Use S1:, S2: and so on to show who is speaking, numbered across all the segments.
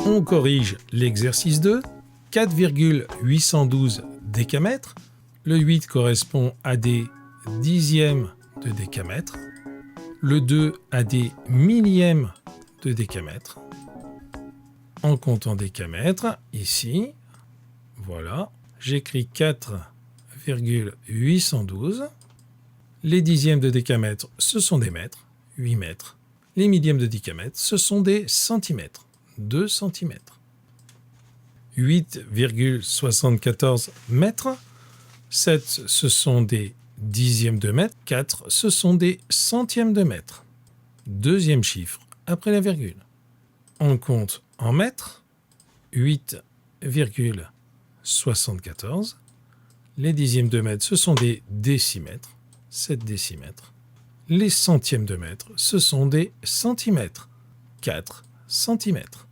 S1: On corrige l'exercice 2, 4,812 décamètres. Le 8 correspond à des dixièmes de décamètre. Le 2 à des millièmes de décamètre. En comptant décamètres, ici, voilà, j'écris 4,812. Les dixièmes de décamètre, ce sont des mètres, 8 mètres. Les millièmes de décamètre, ce sont des centimètres, 2 centimètres. 8,74 mètres. 7, ce sont des dixièmes de mètre. 4, ce sont des centièmes de mètre. Deuxième chiffre, après la virgule. On compte en mètres. 8,74. Les dixièmes de mètre, ce sont des décimètres. 7 décimètres. Les centièmes de mètre, ce sont des centimètres. 4 centimètres.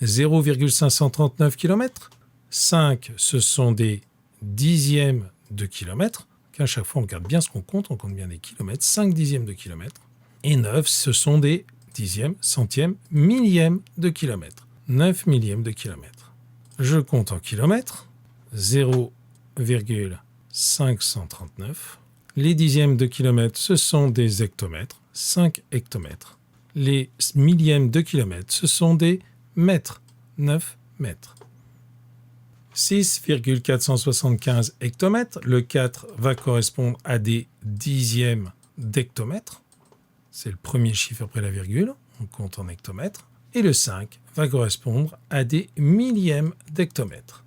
S1: 0,539 km. 5, ce sont des dixièmes de kilomètre. À chaque fois, on regarde bien ce qu'on compte, on compte bien des kilomètres. 5 dixièmes de kilomètre. Et 9, ce sont des dixièmes, centièmes, millièmes de kilomètre. 9 millièmes de kilomètre. Je compte en kilomètres. 0,539. Les dixièmes de kilomètre, ce sont des hectomètres. 5 hectomètres. Les millièmes de kilomètre, ce sont des mètres. 9 mètres. 6,475 hectomètres. Le 4 va correspondre à des dixièmes d'hectomètre. C'est le premier chiffre après la virgule. On compte en hectomètres. Et le 5 va correspondre à des millièmes d'hectomètre.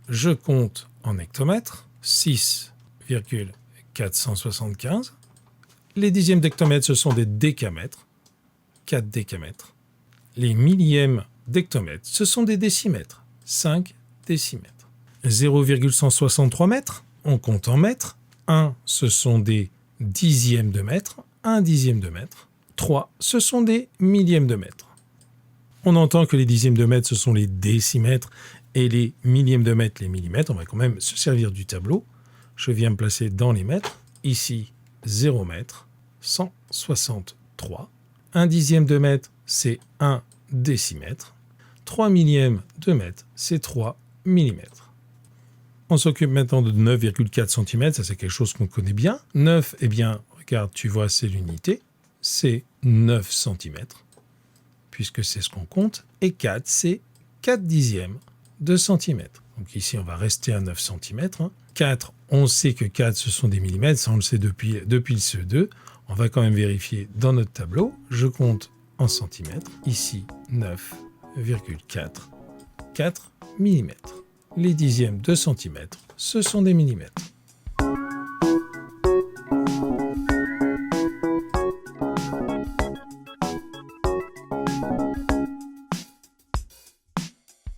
S1: Je compte en hectomètres. 6,475. Les dixièmes d'hectomètre, ce sont des décamètres. 4 décamètres. Les millièmes d'hectomètre, ce sont des décimètres. 5 décimètres. 0,163 mètres, on compte en mètres. 1, ce sont des dixièmes de mètre. 1 dixième de mètre. 3, ce sont des millièmes de mètre. On entend que les dixièmes de mètre, ce sont les décimètres et les millièmes de mètre, les millimètres. On va quand même se servir du tableau. Je viens me placer dans les mètres. Ici, 0 mètre, 163. 1 dixième de mètre, c'est 1 décimètre. 3 millièmes de mètre, c'est 3 millimètres. On s'occupe maintenant de 9,4 cm, ça c'est quelque chose qu'on connaît bien. 9, eh bien, regarde, tu vois, c'est l'unité, c'est 9 cm, puisque c'est ce qu'on compte. Et 4, c'est 4 dixièmes de centimètre. Donc ici, on va rester à 9 cm. 4, on sait que 4, ce sont des millimètres, ça on le sait depuis le CE2. On va quand même vérifier dans notre tableau. Je compte en centimètres. Ici, 9,4 4 mm. Les dixièmes de centimètre, ce sont des millimètres.